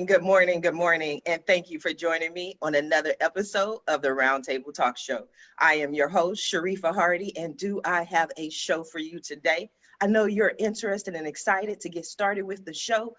Good morning, good morning, and thank you for joining me on another episode of the Roundtable Talk Show. I am your host, Sharifa Hardy, and do I have a show for you today? I know you're interested and excited to get started with the show.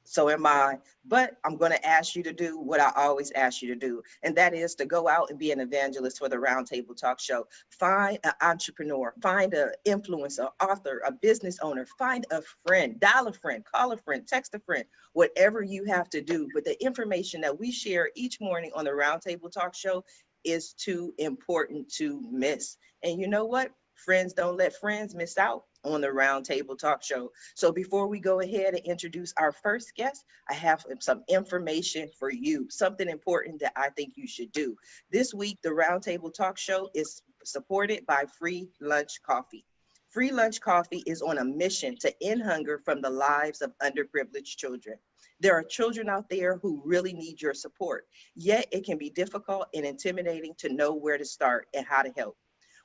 So am I. But I'm going to ask you to do what I always ask you to do, and that is to go out and be an evangelist for the Roundtable Talk Show. Find an entrepreneur, find an influencer, author, a business owner, find a friend, dial a friend, call a friend, text a friend, whatever you have to do. But the information that we share each morning on the Roundtable Talk Show is too important to miss. And you know what? Friends don't let friends miss out on the Roundtable Talk Show. So before we go ahead and introduce our first guest, I have some information for you, something important that I think you should do. This week, the Roundtable Talk Show is supported by Free Lunch Coffee. Free Lunch Coffee is on a mission to end hunger from the lives of underprivileged children. There are children out there who really need your support, yet it can be difficult and intimidating to know where to start and how to help.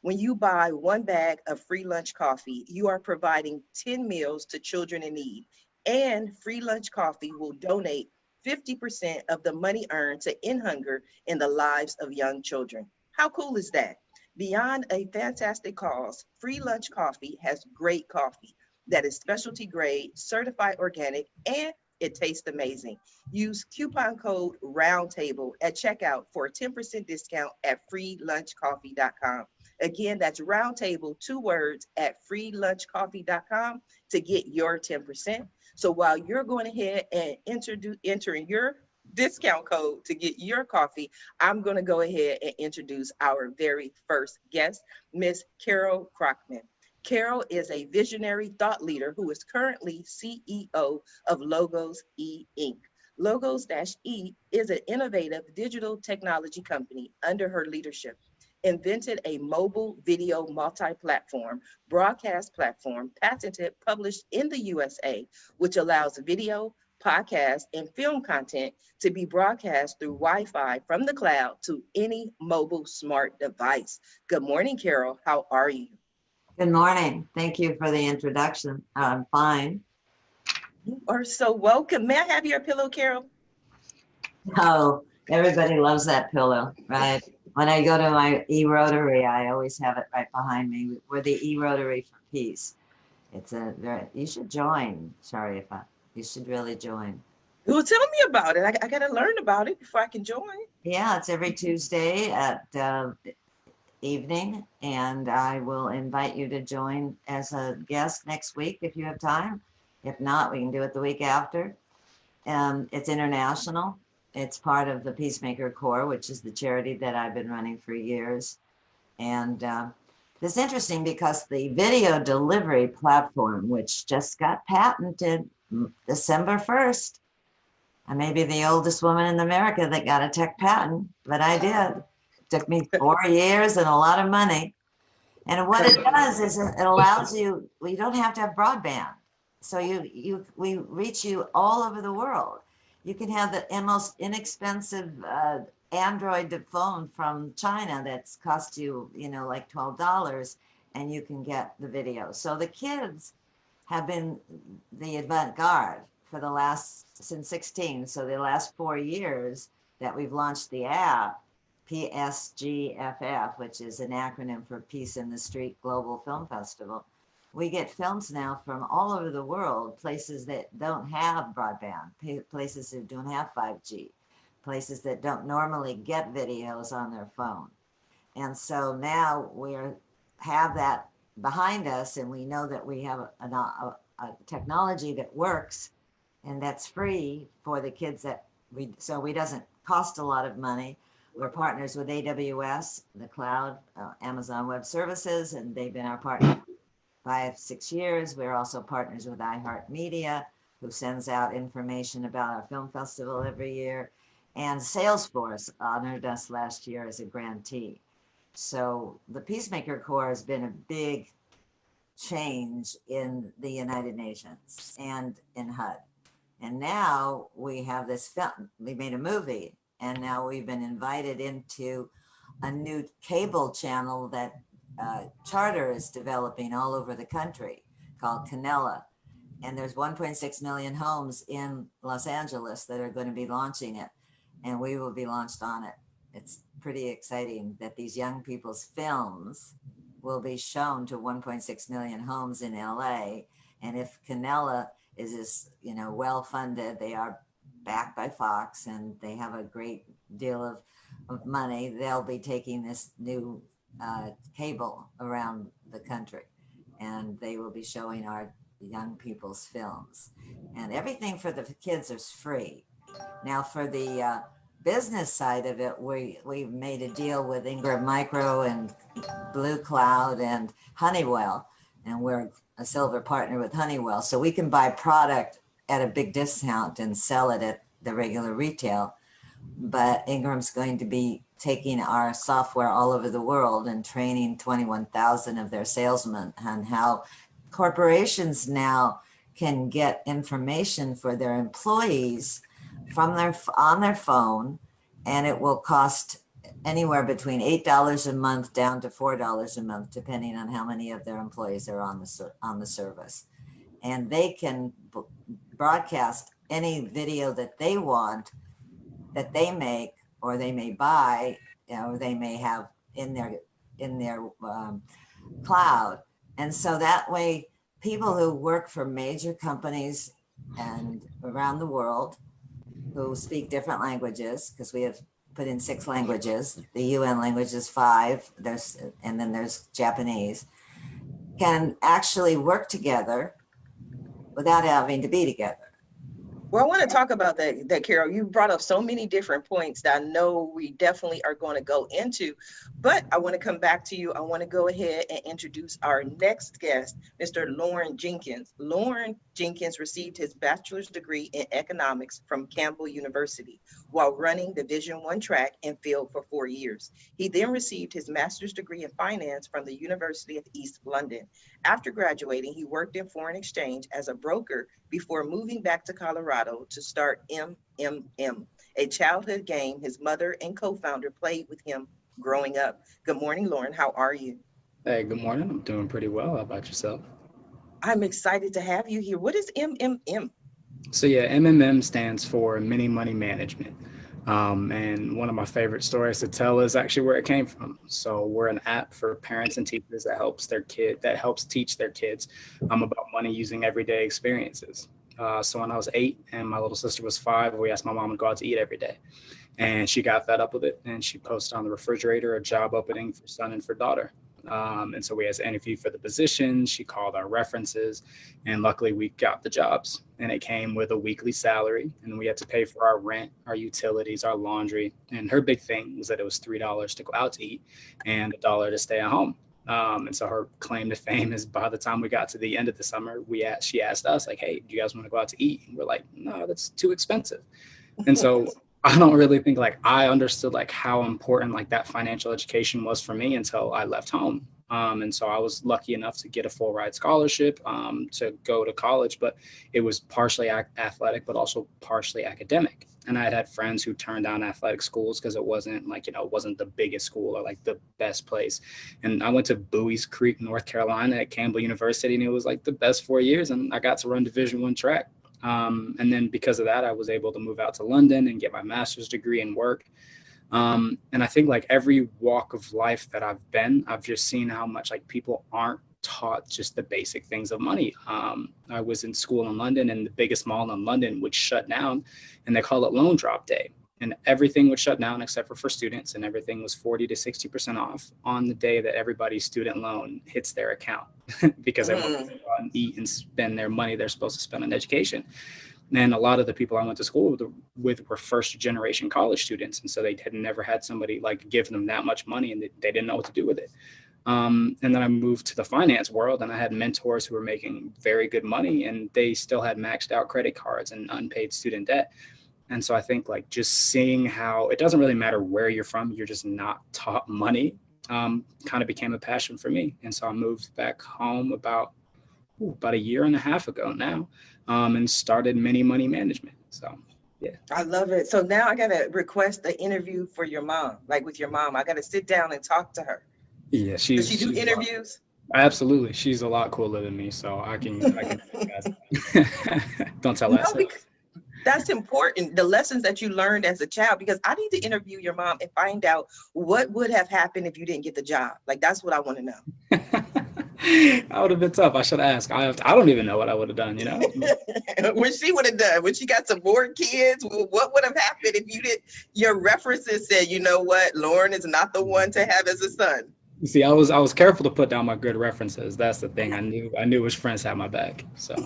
When you buy one bag of Free Lunch Coffee, you are providing 10 meals to children in need. And Free Lunch Coffee will donate 50% of the money earned to end hunger in the lives of young children. How cool is that? Beyond a fantastic cause, Free Lunch Coffee has great coffee that is specialty grade, certified organic, and it tastes amazing. Use coupon code ROUNDTABLE at checkout for a 10% discount at freelunchcoffee.com. Again, that's Roundtable, 2 words, at freelunchcoffee.com to get your 10%. So while you're going ahead and entering your discount code to get your coffee, I'm going to go ahead and introduce our very first guest, Miss Carol Crockman. Carol is a visionary thought leader who is currently CEO of Logos E Inc. Logos-E is an innovative digital technology company under her leadership. Invented a mobile video multi-platform broadcast platform patented, published in the USA, which allows video, podcast, and film content to be broadcast through Wi-Fi from the cloud to any mobile smart device. Good morning, Carol. How are you? Good morning. Thank you for the introduction. I'm fine. You are so welcome. May I have your pillow, Carol? Oh, everybody loves that pillow, right? When I go to my e-rotary, I always have it right behind me. We're the e-rotary for peace. You should join, Sharifa. You should really join. Well, tell me about it. I got to learn about it before I can join. Yeah, it's every Tuesday at evening, and I will invite you to join as a guest next week if you have time. If not, we can do it the week after. It's international. It's part of the Peacemaker Corps, which is the charity that I've been running for years. And it's interesting because the video delivery platform, which just got patented December 1st, I may be the oldest woman in America that got a tech patent, but I did. Took me 4 years and a lot of money. And what it does is it allows you, well, you don't have to have broadband. So we reach you all over the world. You can have the most inexpensive Android phone from China that's cost you, like $12, and you can get the video. So the kids have been the avant-garde since 16. So the last 4 years that we've launched the app, PSGFF, which is an acronym for Peace in the Street Global Film Festival. We get films now from all over the world, places that don't have broadband, places that don't have 5G, places that don't normally get videos on their phone. And so now we have that behind us, and we know that we have a technology that works and that's free for the kids so it doesn't cost a lot of money. We're partners with AWS, the cloud, Amazon Web Services, and they've been our partner 5-6 years. We're also partners with iHeartMedia, who sends out information about our film festival every year. And Salesforce honored us last year as a grantee. So the Peacemaker Corps has been a big change in the United Nations and in HUD. And now we have this film, we made a movie, and now we've been invited into a new cable channel that Charter is developing all over the country called Canela. And there's 1.6 million homes in Los Angeles that are going to be launching it, and we will be launched on it. It's pretty exciting that these young people's films will be shown to 1.6 million homes in LA. And if Canela is well funded, they are backed by Fox and they have a great deal of money, they'll be taking this new cable around the country, and they will be showing our young people's films, and everything for the kids is free. Now for the business side of it, we've made a deal with Ingram Micro and Blue Cloud and Honeywell, and we're a silver partner with Honeywell, so we can buy product at a big discount and sell it at the regular retail. But Ingram's going to be taking our software all over the world and training 21,000 of their salesmen on how corporations now can get information for their employees from on their phone, and it will cost anywhere between $8 a month down to $4 a month, depending on how many of their employees are on the service. And they can broadcast any video that they want, that they make, or they may buy, or they may have in their cloud. And so that way, people who work for major companies and around the world who speak different languages, because we have put in 6 languages, the UN language is 5, and then there's Japanese, can actually work together without having to be together. Well, I want to talk about that, Carol. You brought up so many different points that I know we definitely are going to go into, but I want to come back to you. I want to go ahead and introduce our next guest, Mr. Lorne Jenkins. Lorne Jenkins received his bachelor's degree in economics from Campbell University while running the Division I track and field for 4 years. He then received his master's degree in finance from the University of East London. After graduating, he worked in foreign exchange as a broker before moving back to Colorado to start MMM, a childhood game his mother and co-founder played with him growing up. Good morning, Lorne. How are you? Hey, good morning. I'm doing pretty well. How about yourself? I'm excited to have you here. What is MMM? So yeah, MMM stands for Mini Money Management. And one of my favorite stories to tell is actually where it came from. So we're an app for parents and teachers that helps teach their kids about money using everyday experiences. So when I was 8 and my little sister was 5, we asked my mom to go out to eat every day. And she got fed up with it, and she posted on the refrigerator a job opening for son and for daughter. And so we had to interview for the position. She called our references, and luckily we got the jobs. And it came with a weekly salary, and we had to pay for our rent, our utilities, our laundry. And her big thing was that it was $3 to go out to eat and $1 to stay at home. And so her claim to fame is by the time we got to the end of the summer, she asked us, like, hey, do you guys want to go out to eat? And we're like, no, that's too expensive. And so I don't really think I understood how important that financial education was for me until I left home. And so I was lucky enough to get a full ride scholarship to go to college, but it was partially athletic, but also partially academic. And I had friends who turned down athletic schools because it wasn't it wasn't the biggest school or the best place. And I went to Bowie's Creek, North Carolina at Campbell University, and it was the best 4 years. And I got to run Division I track. And then because of that, I was able to move out to London and get my master's degree and work. And I think every walk of life that I've just seen how much people aren't taught just the basic things of money. I was in school in London, and the biggest mall in London would shut down, and they call it loan drop day. And everything would shut down except for students, and everything was 40 to 60% off on the day that everybody's student loan hits their account because they want to go out and eat and spend their money they're supposed to spend on education. And a lot of the people I went to school with were first generation college students. And so they had never had somebody give them that much money, and they didn't know what to do with it. And then I moved to the finance world, and I had mentors who were making very good money, and they still had maxed out credit cards and unpaid student debt. And so I think just seeing how it doesn't really matter where you're from, you're just not taught money. kind of became a passion for me. And so I moved back home about a year and a half ago now, and started Mini Money Management. So, yeah. I love it. So now I got to request an interview for your mom, like with your mom. I got to sit down and talk to her. Yeah, Does she do interviews? Absolutely. She's a lot cooler than me, so I can don't tell No, that. because that's important. The lessons that you learned as a child, because I need to interview your mom and find out what would have happened if you didn't get the job. Like, that's what I want to know. I would have been tough. I should ask. I don't even know what I would have done, When she would have done, when she got some more kids, what would have happened if you did? Your references said, you know what, Lorne is not the one to have as a son. You see, I was careful to put down my good references. That's the thing. I knew which friends had my back. So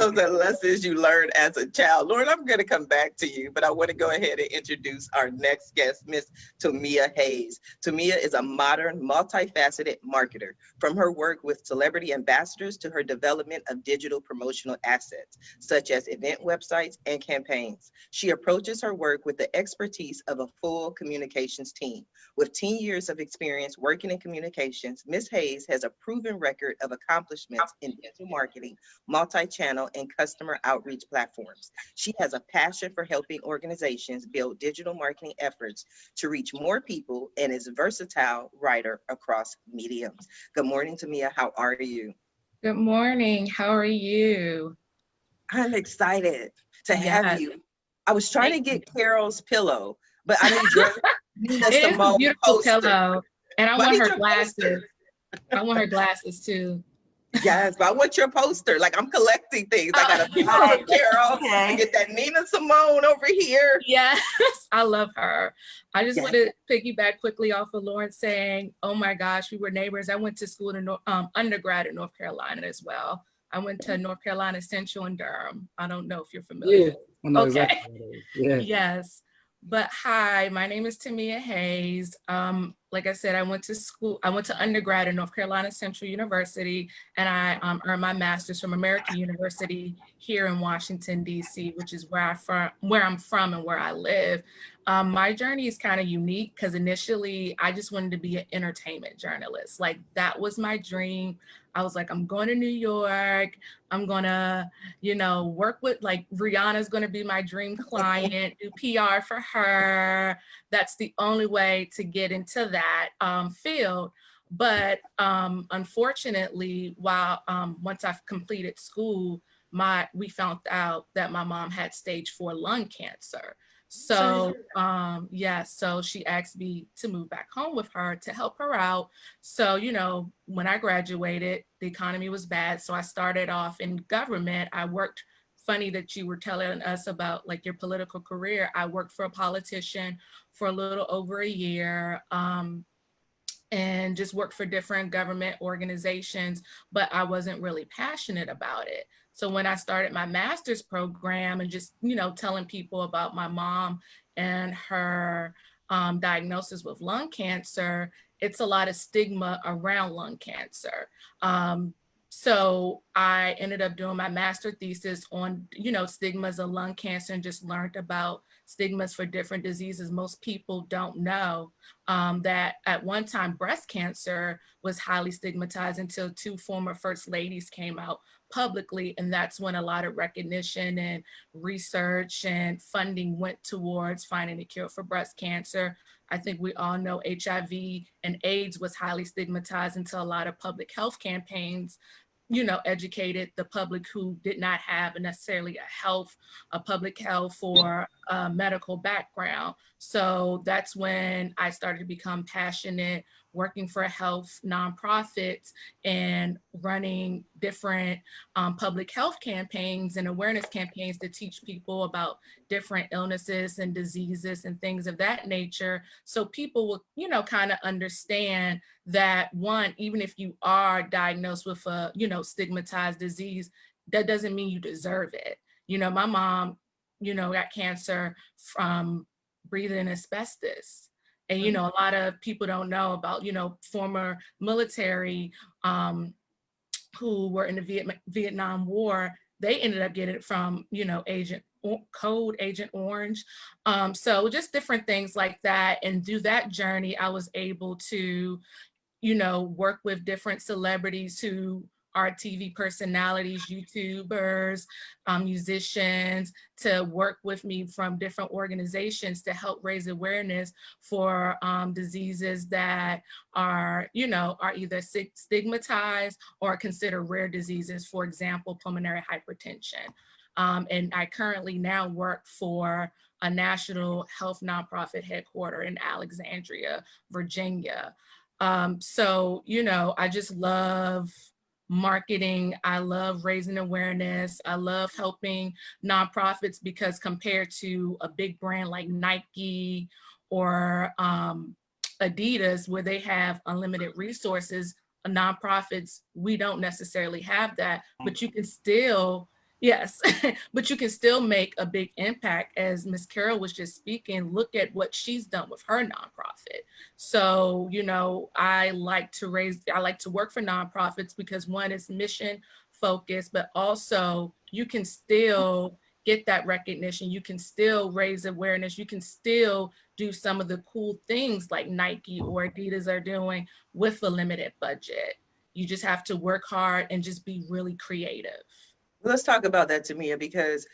Those are lessons you learned as a child. Lorne, I'm going to come back to you, but I want to go ahead and introduce our next guest, Miss Tamia Hayes. Tamia is a modern, multifaceted marketer, from her work with celebrity ambassadors to her development of digital promotional assets, such as event websites and campaigns. She approaches her work with the expertise of a full communications team. With 10 years of experience working in communications, Ms. Hayes has a proven record of accomplishments in digital marketing, multi-channel, and customer outreach platforms. She has a passion for helping organizations build digital marketing efforts to reach more people and is a versatile writer across mediums. Good morning, Tamia. How are you? Good morning. How are you? I'm excited to have you. I was trying to get Carol's pillow, but I need your Nina It is a Simone beautiful poster. pillow, and I But want need her your glasses. poster. I want her glasses too. Yes, but I want your poster. Like, I'm collecting things. I got a pillow for Carol. I get that Nina Simone over here. Yes, I love her. I just Yes. want to piggyback quickly off of Lawrence saying, oh my gosh, we were neighbors. I went to school in undergrad in North Carolina as well. I went to North Carolina Central in Durham. I don't know if you're familiar. yeah, I know Okay. exactly what it is. Yeah. Yes. But hi, my name is Tamia Hayes. Like I said, I went to undergrad in North Carolina Central University, and I earned my master's from American University here in Washington, D.C., which is where I'm from and where I live. My journey is kind of unique because initially I just wanted to be an entertainment journalist. Like, that was my dream. I was like, I'm going to New York. I'm gonna, work with, like, Rihanna's gonna be my dream client, do PR for her. That's the only way to get into that field. But unfortunately, once I've completed school, we found out that my mom had stage 4 lung cancer. So so she asked me to move back home with her to help her out. So, when I graduated, the economy was bad. So I started off in government. I worked, funny that you were telling us about, like, your political career. I worked for a politician for a little over a year. And just worked for different government organizations, but I wasn't really passionate about it. So when I started my master's program and just, telling people about my mom and her diagnosis with lung cancer, it's a lot of stigma around lung cancer. So I ended up doing my master thesis on, stigmas of lung cancer, and just learned about stigmas for different diseases. Most people don't know that at one time breast cancer was highly stigmatized until 2 former first ladies came out publicly. And that's when a lot of recognition and research and funding went towards finding a cure for breast cancer. I think we all know HIV and AIDS was highly stigmatized until a lot of public health campaigns educated the public who did not have necessarily a public health or a medical background. So that's when I started to become passionate, working for health nonprofits and running different public health campaigns and awareness campaigns to teach people about different illnesses and diseases and things of that nature. So people will, kind of understand that, one, even if you are diagnosed with a, stigmatized disease, that doesn't mean you deserve it. My mom, got cancer from breathing asbestos. And, a lot of people don't know about, former military who were in the Vietnam War. They ended up getting it from, code Agent Orange. So just different things like that. And through that journey, I was able to, work with different celebrities who are TV personalities, YouTubers, musicians, to work with me from different organizations to help raise awareness for diseases that are, are either stigmatized or considered rare diseases, for example, pulmonary hypertension. And I currently now work for a national health nonprofit headquarter in Alexandria, Virginia. So, I just love marketing. I love raising awareness. I love helping nonprofits because compared to a big brand like Nike or Adidas, where they have unlimited resources, nonprofits, we don't necessarily have that, but you can still, yes, but you can still make a big impact. As Ms. Carol was just speaking, look at what she's done with her nonprofit. So, I like to work for nonprofits because one is mission focused, but also you can still get that recognition. You can still raise awareness. You can still do some of the cool things like Nike or Adidas are doing with a limited budget. You just have to work hard and just be really creative. Let's talk about that, Tamia, because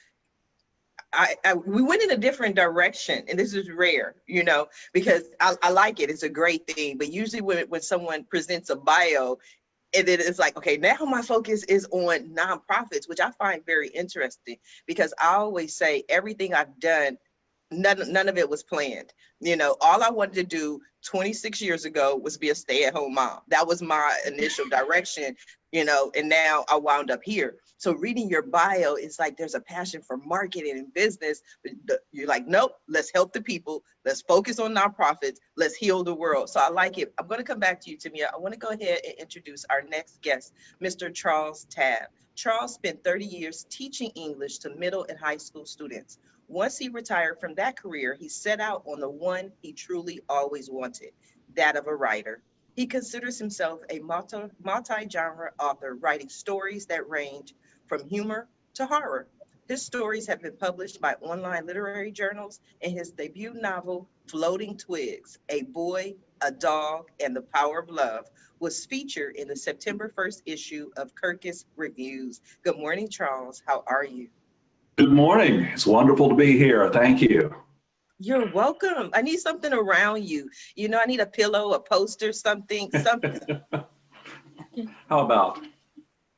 we went in a different direction, and this is rare, because I like it. It's a great thing. But usually when someone presents a bio, and then it's like, okay, now my focus is on nonprofits, which I find very interesting, because I always say everything I've done, none of it was planned. All I wanted to do 26 years ago was be a stay-at-home mom. That was my initial direction, and now I wound up here. So reading your bio, it's like there's a passion for marketing and business. But you're like, nope, let's help the people. Let's focus on nonprofits. Let's heal the world. So I like it. I'm going to come back to you, Tamia. I want to go ahead and introduce our next guest, Mr. Charles Tabb. Charles spent 30 years teaching English to middle and high school students. Once he retired from that career, he set out on the one he truly always wanted, that of a writer. He considers himself a multi-genre author, writing stories that range from humor to horror. His stories have been published by online literary journals, and his debut novel, Floating Twigs, A Boy, a Dog, and the Power of Love, was featured in the September 1st issue of Kirkus Reviews. Good morning, Charles. How are you? Good morning. It's wonderful to be here. Thank you. You're welcome. I need something around you. I need a pillow, a poster, something. How about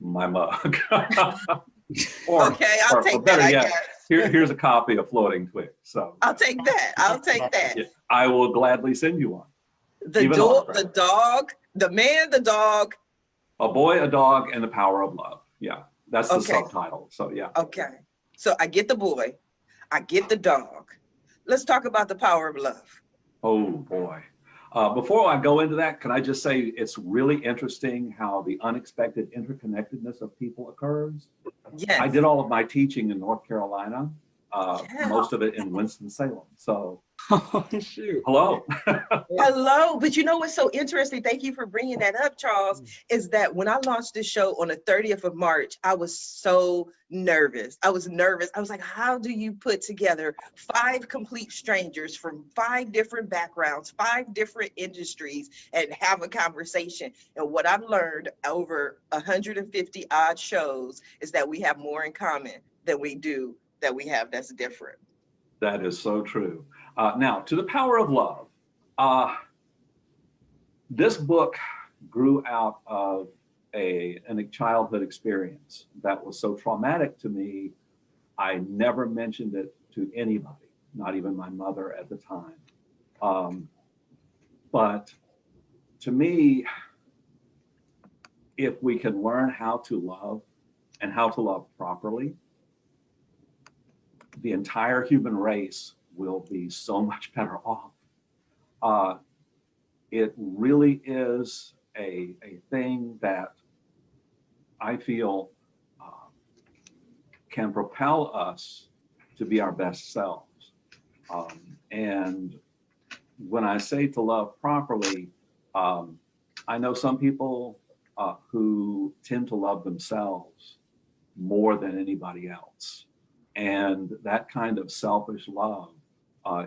my mug? Okay, I'll take that. I guess. Here's a copy of Floating Twigs. So I'll take that. I'll take that. yeah, I will gladly send you one. The dog, the man, the dog. A Boy, a Dog, and the Power of Love. Yeah, that's the subtitle. So yeah. Okay. So I get the boy, I get the dog. Let's talk about the power of love. Oh boy. Before I go into that, can I just say it's really interesting how the unexpected interconnectedness of people occurs. Yes. I did all of my teaching in North Carolina, most of it in Winston-Salem. So Oh, shoot. hello. Hello. But what's so interesting? Thank you for bringing that up, Charles, is that when I launched this show on the 30th of March, I was so nervous. I was like, how do you put together 5 complete strangers from 5 different backgrounds, 5 different industries, and have a conversation? And what I've learned over 150 odd shows is that we have more in common than we have that's different. That is so true. Now, to the power of love. This book grew out of a childhood experience that was so traumatic to me, I never mentioned it to anybody, not even my mother at the time. But to me, if we can learn how to love and how to love properly, the entire human race will be so much better off. It really is a thing that I feel can propel us to be our best selves. And when I say to love properly, I know some people who tend to love themselves more than anybody else. And that kind of selfish love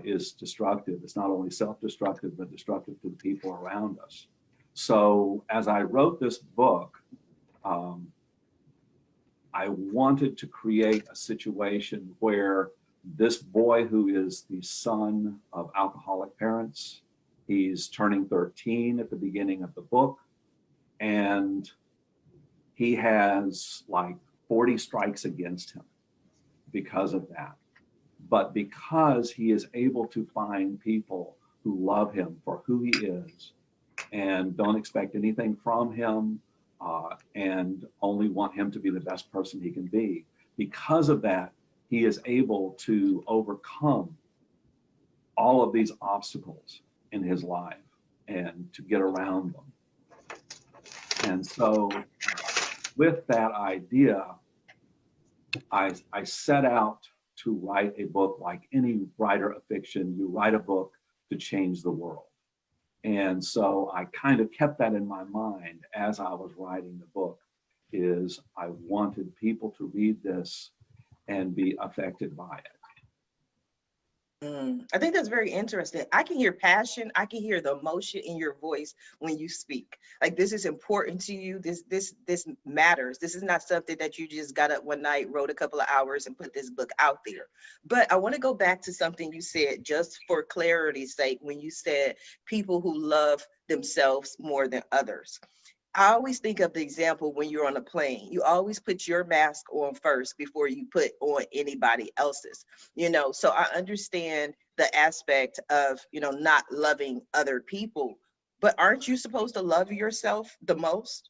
is destructive. It's not only self-destructive, but destructive to the people around us. So as I wrote this book, I wanted to create a situation where this boy, who is the son of alcoholic parents, he's turning 13 at the beginning of the book, and he has like 40 strikes against him because of that. But because he is able to find people who love him for who he is and don't expect anything from him, and only want him to be the best person he can be, because of that, he is able to overcome all of these obstacles in his life and to get around them. And so with that idea, I set out to write a book. Like any writer of fiction, you write a book to change the world. And so I kind of kept that in my mind as I was writing the book, is I wanted people to read this and be affected by it. I think that's very interesting. I can hear passion. I can hear the emotion in your voice when you speak. Like, this is important to you. This matters. This is not something that you just got up one night, wrote a couple of hours, and put this book out there. But I want to go back to something you said, just for clarity's sake, when you said people who love themselves more than others. I always think of the example when you're on a plane. You always put your mask on first before you put on anybody else's, so I understand the aspect of, not loving other people, but aren't you supposed to love yourself the most?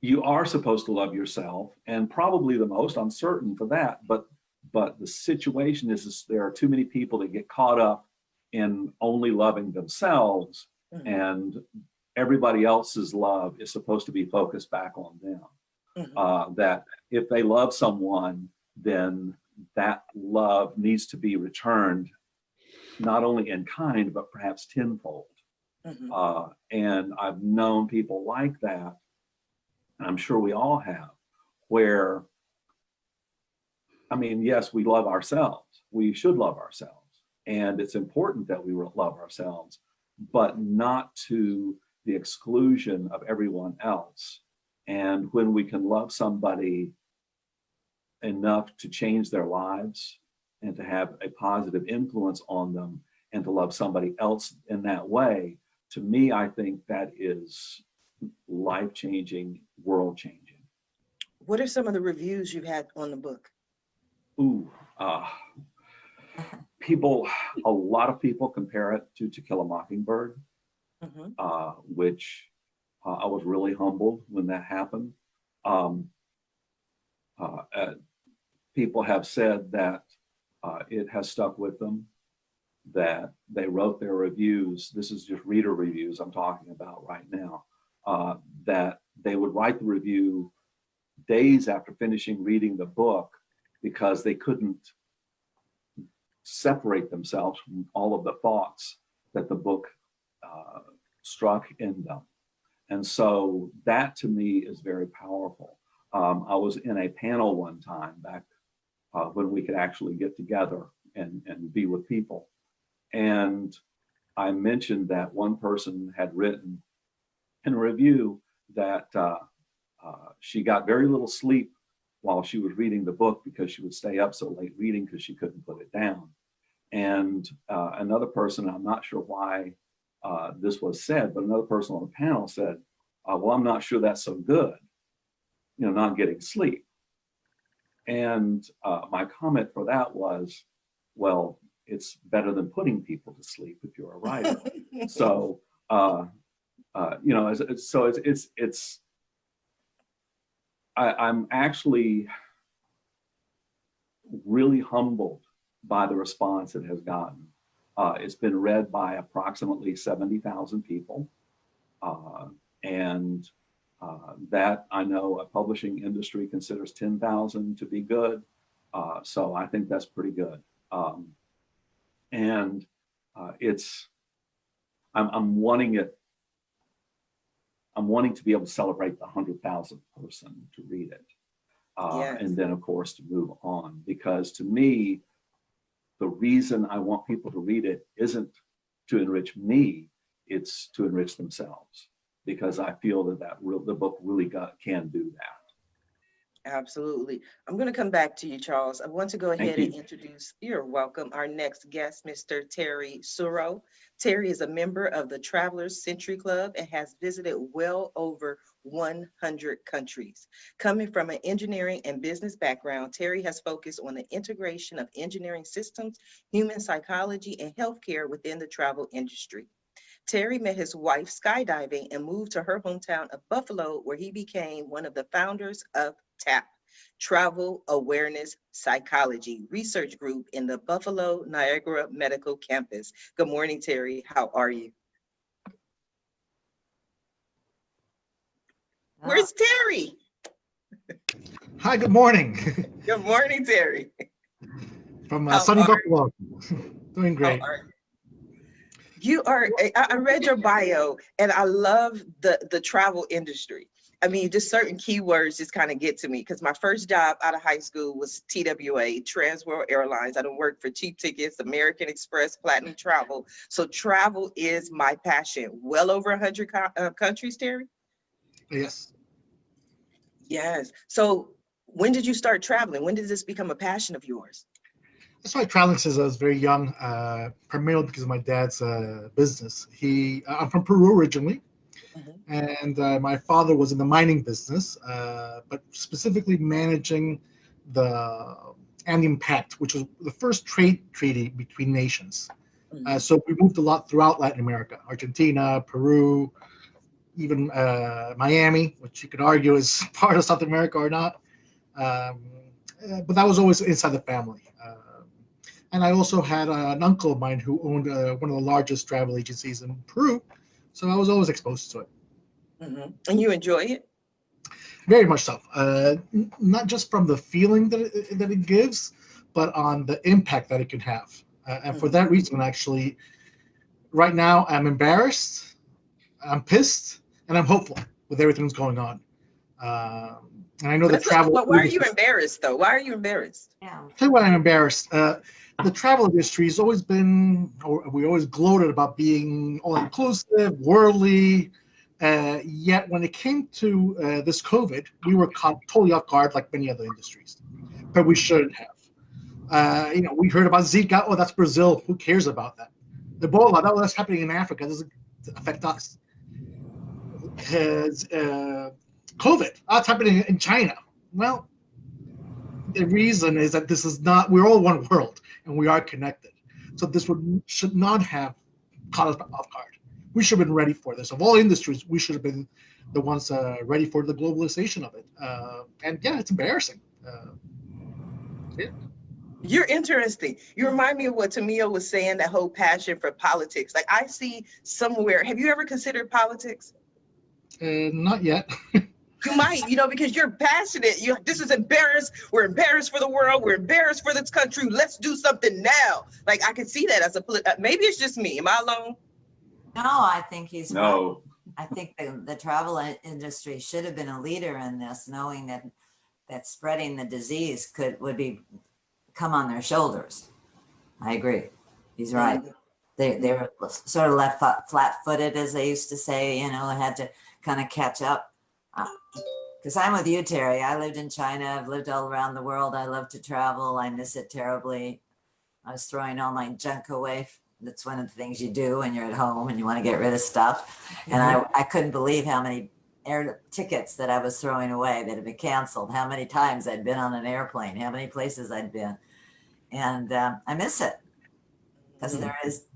You are supposed to love yourself, and probably the most. I'm certain for that. But the situation is there are too many people that get caught up in only loving themselves, and everybody else's love is supposed to be focused back on them. That if they love someone, then that love needs to be returned, not only in kind, but perhaps tenfold. And I've known people like that, and I'm sure we all have, where, I mean, yes, we love ourselves. We should love ourselves. And it's important that we love ourselves, but not to the exclusion of everyone else. And when we can love somebody enough to change their lives and to have a positive influence on them, and to love somebody else in that way, to me, I think that is life-changing, world-changing. What are some of the reviews you've had on the book? A lot of people compare it to To Kill a Mockingbird. Which I was really humbled when that happened. People have said that it has stuck with them, that they wrote their reviews. This is just reader reviews I'm talking about right now, that they would write the review days after finishing reading the book because they couldn't separate themselves from all of the thoughts that the book struck in them. And so that to me is very powerful. I was in a panel one time back when we could actually get together and be with people. And I mentioned that one person had written in a review that she got very little sleep while she was reading the book because she would stay up so late reading because she couldn't put it down. And another person, I'm not sure why this was said, but another person on the panel said, well, I'm not sure that's so good, not getting sleep. And my comment for that was, well, it's better than putting people to sleep if you're a writer. So, I'm actually really humbled by the response it has gotten. It's been read by approximately 70,000 people. And that I know a publishing industry considers 10,000 to be good. So I think that's pretty good. And I'm wanting to be able to celebrate the 100,000th person to read it. Yes. And then, of course, to move on. Because to me, the reason I want people to read it isn't to enrich me, it's to enrich themselves. Because I feel that the book really can do that. Absolutely. I'm going to come back to you, Charles. I want to go ahead and introduce, you're welcome, our next guest, Mr. Terry Suero. Terry is a member of the Travelers Century Club and has visited well over 100 countries. Coming from an engineering and business background, Terry has focused on the integration of engineering systems, human psychology, and healthcare within the travel industry. Terry met his wife skydiving and moved to her hometown of Buffalo, where he became one of the founders of TAP, Travel Awareness Psychology Research Group in the Buffalo Niagara Medical Campus. Good morning, Terry. How are you? Where's Terry? Hi, good morning. Good morning, Terry. From sunny Buffalo. Doing great. I read your bio and I love the travel industry. I mean, just certain keywords just kind of get to me because my first job out of high school was TWA, Trans World Airlines. I don't work for Cheap Tickets, American Express, Platinum Travel. So travel is my passion. Well over 100 countries, Terry? Yes. Yes. So when did you start traveling? When did this become a passion of yours? I started traveling since I was very young, primarily because of my dad's business. I'm from Peru originally. And my father was in the mining business, but specifically managing the Andean Pact, which was the first trade treaty between nations. So we moved a lot throughout Latin America, Argentina, Peru, even Miami, which you could argue is part of South America or not. But that was always inside the family. And I also had an uncle of mine who owned one of the largest travel agencies in Peru. So I was always exposed to it. And you enjoy it? Very much so. Not just from the feeling that it gives, but on the impact that it can have. And for that reason, actually, right now I'm embarrassed, I'm pissed, and I'm hopeful with everything that's going on. And I know the travel. Why are you embarrassed, though? Why are you embarrassed? Yeah. Tell you why I'm embarrassed. The travel industry has always been, or we always gloated about being all-inclusive, worldly. Yet when it came to this COVID, we were caught totally off guard like many other industries, but we shouldn't have. We heard about Zika. Oh, that's Brazil. Who cares about that? Ebola. That's happening in Africa. It doesn't affect us. COVID. That's happening in China. Well, the reason is that this is not. We're all one world, and we are connected. So this should not have caught us off guard. We should have been ready for this. Of all industries, we should have been the ones ready for the globalization of it. And yeah, it's embarrassing. Yeah. You're interesting. You remind me of what Tamia was saying, that whole passion for politics. Like I see somewhere, have you ever considered politics? Not yet. You might, because you're passionate. This is embarrassed. We're embarrassed for the world. We're embarrassed for this country. Let's do something now. Like I can see that as maybe it's just me. Am I alone? No, I think he's No. right. I think the travel industry should have been a leader in this, knowing that spreading the disease would come on their shoulders. I agree. He's right. They were sort of left flat-footed, as they used to say. Had to kind of catch up. Because I'm with you, Terry. I lived in China. I've lived all around the world. I love to travel. I miss it terribly. I was throwing all my junk away. That's one of the things you do when you're at home and you want to get rid of stuff. And I couldn't believe how many air tickets that I was throwing away that had been canceled, how many times I'd been on an airplane, how many places I'd been. And I miss it because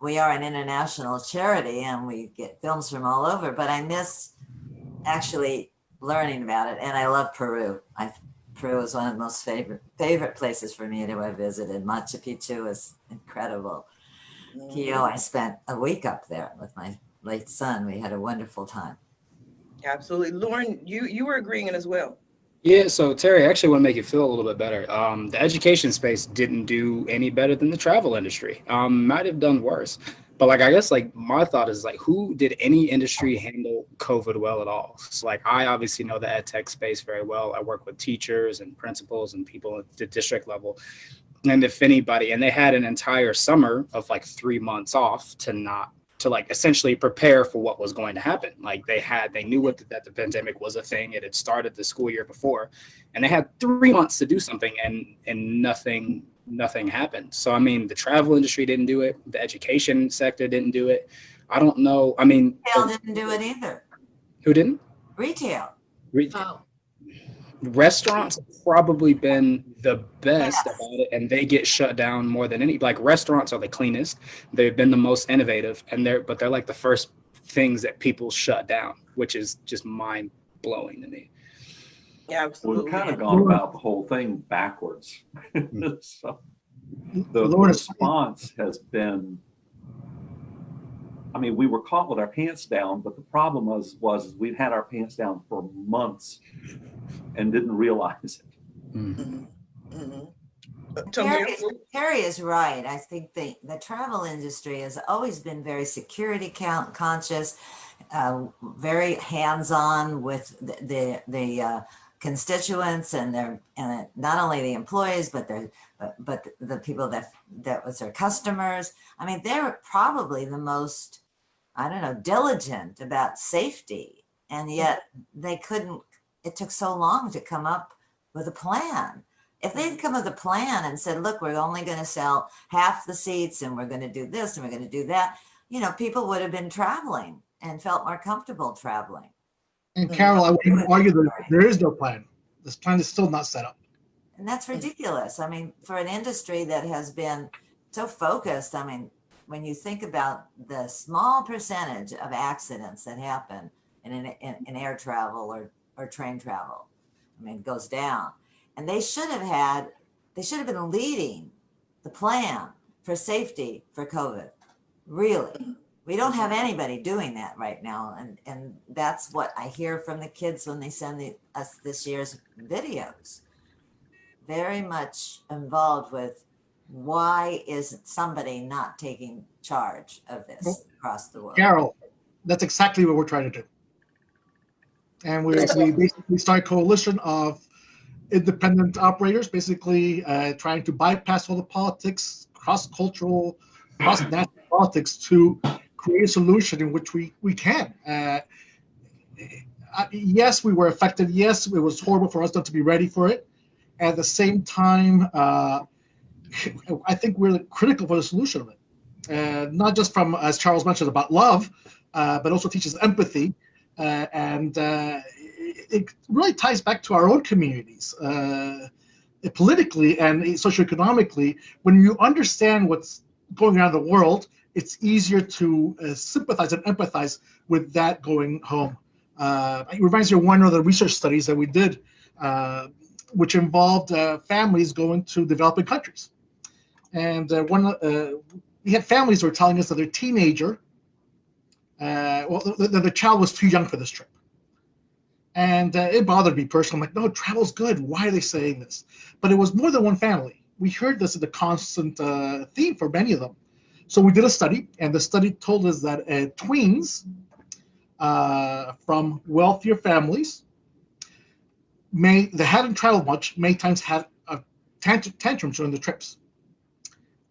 we are an international charity and we get films from all over, but I miss actually learning about it. And I love Peru. Peru is one of the most favorite places for me to have visited. Machu Picchu is incredible. Quito, I spent a week up there with my late son. We had a wonderful time. Absolutely. Lorne, you were agreeing as well. Yeah, so Terry, I actually want to make you feel a little bit better. The education space didn't do any better than the travel industry. Might have done worse. But like, I guess like my thought is like, who did any industry handle COVID well at all? So like, I obviously know the ed tech space very well. I work with teachers and principals and people at the district level. And if anybody, and they had an entire summer of like 3 months off to like essentially prepare for what was going to happen. Like they knew that the pandemic was a thing. It had started the school year before, and they had 3 months to do something, and nothing happened. So I mean, the travel industry didn't do it. The education sector didn't do it. I don't know. I mean, Retail didn't do it either. who didn't? Retail. Oh, Restaurants have probably been the best Yes. about it, and they get shut down more than any. Like, restaurants are the cleanest, they've been the most innovative, and they're like the first things that people shut down, which is just mind blowing to me. Yeah, We've absolutely. kind of gone about the whole thing backwards. So the Lord, response has been, I mean, we were caught with our pants down, but the problem was we'd had our pants down for months and didn't realize it. Mhm. Mhm. Terry, Tamir? Terry is right. I think the travel industry has always been very security conscious, very hands-on with the constituents and not only the employees but the people that was their customers. I mean, they're probably the most, I don't know, diligent about safety, and yet they couldn't. It took so long to come up with a plan. If they'd come with a plan and said, look, we're only going to sell half the seats and we're going to do this and we're going to do that, people would have been traveling and felt more comfortable traveling. and Carol, I would argue that there is no plan. This plan is still not set up. And that's ridiculous. I mean, for an industry that has been so focused, I mean, when you think about the small percentage of accidents that happen in air travel or train travel, I mean, it goes down. And they should have been leading the plan for safety for COVID. Really. We don't have anybody doing that right now. And that's what I hear from the kids when they send us this year's videos. Very much involved with why is somebody not taking charge of this across the world? Carol, that's exactly what we're trying to do. And we basically start a coalition of independent operators, basically trying to bypass all the politics, cross-cultural, cross-national politics, to create a solution in which we can. Yes, we were affected. Yes, it was horrible for us not to be ready for it. At the same time, I think we're critical for the solution of it. Not just from, as Charles mentioned, about love, but also teaches empathy. And it really ties back to our own communities, politically and socioeconomically. When you understand what's going on in the world, it's easier to sympathize and empathize with that going home. It reminds me of one of the research studies that we did, which involved families going to developing countries. And we had families who were telling us that their teenager, the child was too young for this trip. And it bothered me personally. I'm like, no, travel's good. Why are they saying this? But it was more than one family. We heard this as a constant theme for many of them. So we did a study, and the study told us that tweens from wealthier families that hadn't traveled much, many times had tantrums during the trips,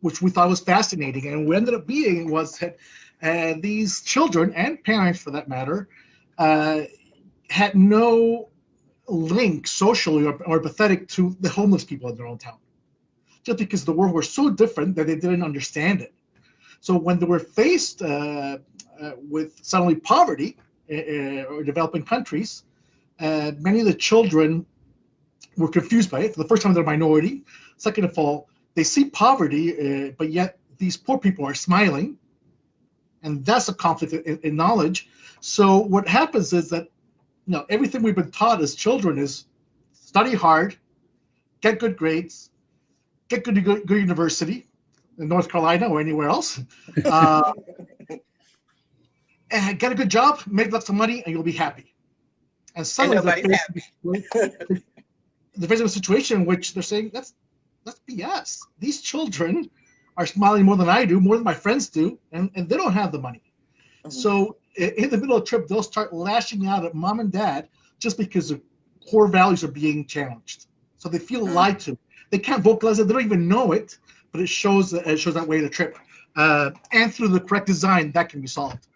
which we thought was fascinating. And what ended up being was that these children, and parents for that matter, had no link socially or empathetic to the homeless people in their own town, just because the world was so different that they didn't understand it. So when they were faced with suddenly poverty or developing countries, many of the children were confused by it. For the first time, they're a minority. Second of all, they see poverty, but yet these poor people are smiling. And that's a conflict in knowledge. So what happens is that everything we've been taught as children is study hard, get good grades, get good university in North Carolina or anywhere else, and get a good job, make lots of money, and you'll be happy. And suddenly they're facing a situation in which they're saying that's BS. These children are smiling more than I do, more than my friends do, and they don't have the money. So in the middle of the trip, they'll start lashing out at mom and dad just because their core values are being challenged. So they feel lied to. They can't vocalize it. They don't even know it, but it shows that way in the trip. And through the correct design, that can be solved.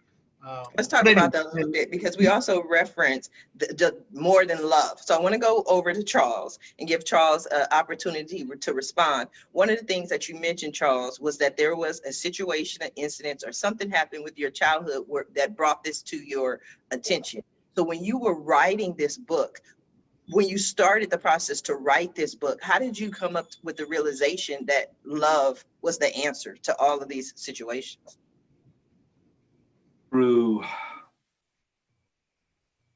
Let's talk about that a little bit, because we also reference the more than love. So I want to go over to Charles and give Charles an opportunity to respond. One of the things that you mentioned, Charles, was that there was a situation, an incident, or something happened with your childhood that brought this to your attention. So when you were writing this book, when you started the process to write this book, how did you come up with the realization that love was the answer to all of these situations? Through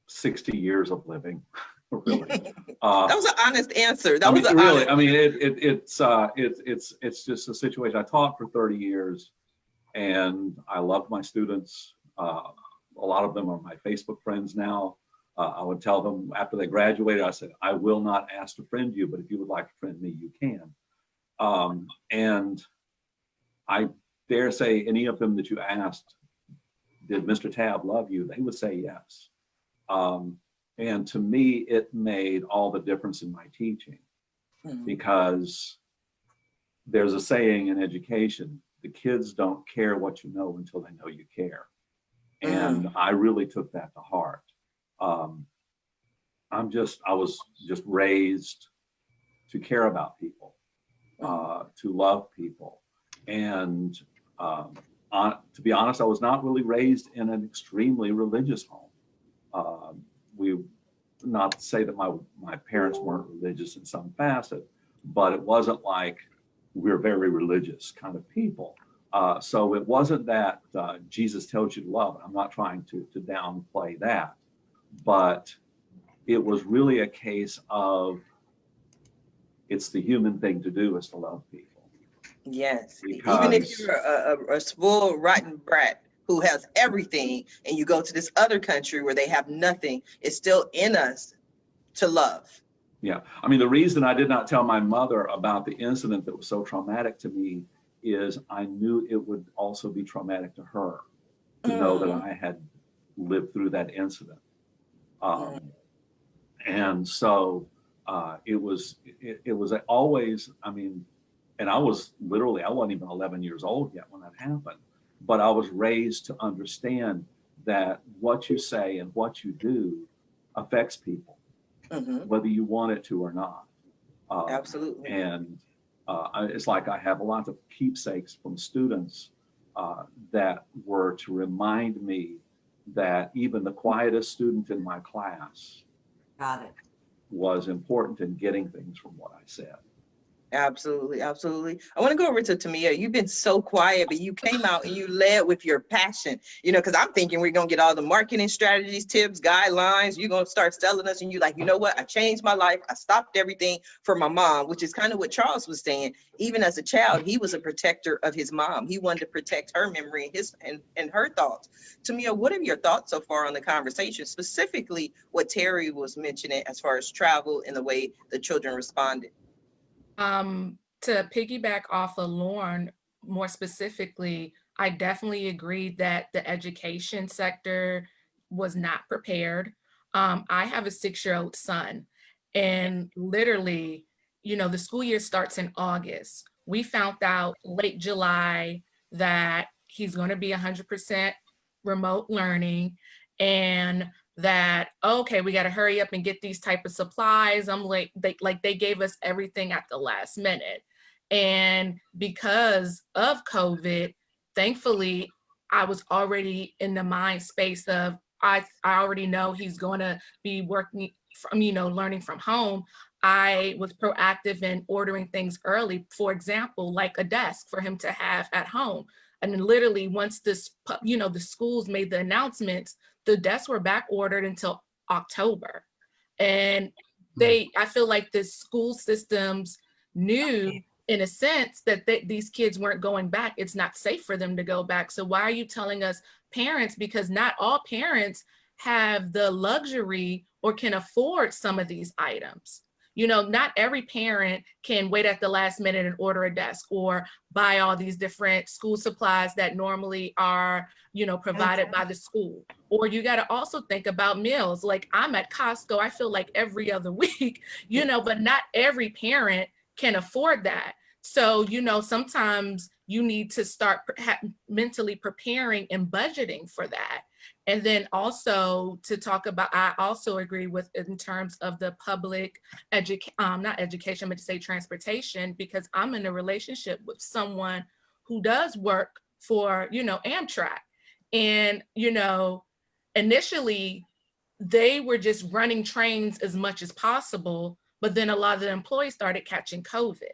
60 years of living, really. That was an honest answer. That was really. honest. I mean, it's just a situation. I taught for 30 years, and I loved my students. A lot of them are my Facebook friends now. I would tell them after they graduated, I said, I will not ask to friend you, but if you would like to friend me, you can. And I dare say any of them that you asked, did Mr. Tab love you? They would say yes. And to me, it made all the difference in my teaching, because there's a saying in education, the kids don't care what you know until they know you care. And I really took that to heart. I was just raised to care about people, to love people. And to be honest, I was not really raised in an extremely religious home. Not to say that my parents weren't religious in some facet, but it wasn't like we're very religious kind of people. So it wasn't that Jesus tells you to love. I'm not trying to downplay that, but it was really a case of it's the human thing to do is to love people. Yes, even if you're a spoiled, rotten brat who has everything, and you go to this other country where they have nothing, it's still in us to love. Yeah, I mean, the reason I did not tell my mother about the incident that was so traumatic to me is I knew it would also be traumatic to her to know that I had lived through that incident. And so it was always, I mean, and I wasn't even 11 years old yet when that happened, but I was raised to understand that what you say and what you do affects people, whether you want it to or not. Absolutely. And it's like I have a lot of keepsakes from students that were to remind me that even the quietest student in my class was important in getting things from what I said. Absolutely, absolutely. I want to go over to Tamia. You've been so quiet, but you came out and you led with your passion, because I'm thinking we're going to get all the marketing strategies, tips, guidelines. You're going to start selling us, and you're like, you know what? I changed my life. I stopped everything for my mom, which is kind of what Charles was saying. Even as a child, he was a protector of his mom. He wanted to protect her memory and her thoughts. Tamia, what are your thoughts so far on the conversation, specifically what Terry was mentioning as far as travel and the way the children responded? To piggyback off of Lorne, more specifically, I definitely agreed that the education sector was not prepared. I have a 6-year-old son, and literally, the school year starts in August. We found out late July that he's going to be 100% remote learning, and that, okay, we got to hurry up and get these type of supplies. I'm like, they gave us everything at the last minute. And because of COVID, thankfully, I was already in the mind space of, I already know he's going to be working from, learning from home. I was proactive in ordering things early, for example, like a desk for him to have at home. And then literally once this, the schools made the announcements, the desks were back ordered until October. And I feel like the school systems knew in a sense that these kids weren't going back. It's not safe for them to go back. So why are you telling us parents? Because not all parents have the luxury or can afford some of these items. not every parent can wait at the last minute and order a desk or buy all these different school supplies that normally are, provided by the school. Or you got to also think about meals. Like I'm at Costco, I feel like every other week, but not every parent can afford that. So, sometimes you need to start mentally preparing and budgeting for that. And then also to talk about, I also agree with in terms of the public not education, but to say transportation, because I'm in a relationship with someone who does work for, Amtrak. And, initially they were just running trains as much as possible, but then a lot of the employees started catching COVID.